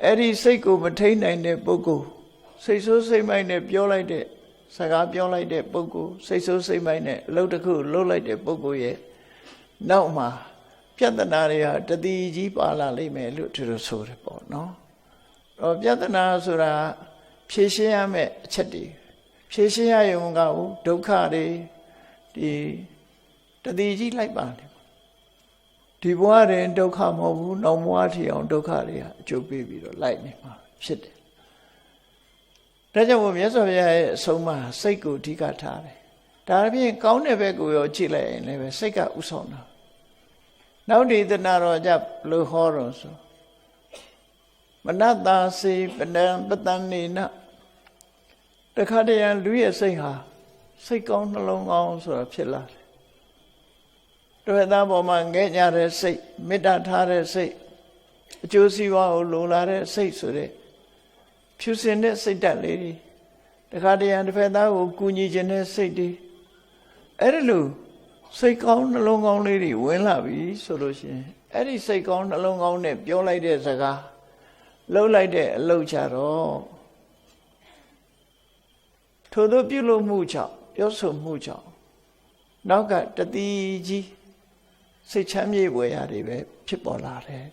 အဲ့ဒီစိတ်ကိုမထိန်နိုင်တဲ့ပုဂ္ဂိုလ်စိတ်ဆိုးစိတ်မိုက်နဲ့ပြောလိုက်တဲ့စကားပြောလိုက်တဲ့ပုဂ္ဂိုလ်စိတ်ဆိုးစိတ်မိုက်နဲ့အလုပ်တစ်ခုလုပ်လိုက်တဲ့ပုဂ္ဂိုလ်ရဲ့နောက်မှာပြဿနာတွေဟာတတိကြီးပါလာလိမ့်မယ်လို့သူတို့ဆိုတယ်ပေါ့နော်ပြဿနာဆိုတာဖြေရှင်းရမယ့်အချက်တွေဖြေရှင်းရရုံကဒုက္ခတွေဒီတတိကြီးလိုက်ပါလေဒီဘဝရင်ဒုက္ခမဟုတ်ဘူးနောက်ဘဝထီအောင်ဒုက္ခတွေကအကျိုးပေးပြီးတော့လိုက်နေမှာဖြစ်တယ်ဒါကြောင့်မြတ်စွာဘုရားရဲ့အဆုံးအမစိတ်ကိုအဓိကထားတယ်ဒါအပြင်ကောင်းတဲ့ဘက်ကိုရောကြည့်လိုက်ရင်လည်းပဲစိတ်ကဥဆောင်တာနောက်ဒီတနာတော်ကြလို့ဟောတော်ဆိုမနတ္တာစေပတံပတန်နေနတခါတည်းလူရဲ့စိတ်ဟာစိတ်ကောင်းနှလုံးကောင်းဆိုတာဖြစ်လာတယ်တွေ့သားပေါ်မှာငဲ့ကြတဲ့စိတ်မေတ္တာထားတဲ့စိတ်အကျိုးစီးပွားကိုလိုလားတဲ့စိတ်ဆိုတဲ့ဖြူစင်တဲ့စိတ်ဓာတ်လေးတွေတခါတည်းတစ်ဖက်သားကိုကူညီခြင်းတဲ့စိတ်တွေအဲ့ဒီလိုစိတ်ကောင်းနှလုံးကောင်းလေးတွေဝင်လာပြီဆိုလို့ရှိရင်အဲ့ဒီစိတ်ကောင်းနှလုံးကောင်းနဲ့ပြောလိုက်တဲ့စကားလှုပ်လိုက်တဲ့အလုပ်ကြတော့ထို့သောပြုလုပ်မှုကြောင့်ပြောဆိုမှုကြောင့်နောက်ကတတိကြီးစိတ်ချမ်းမြေ့ွယ်ရာတွေပဲဖြစ်ပေါ်လာတယ်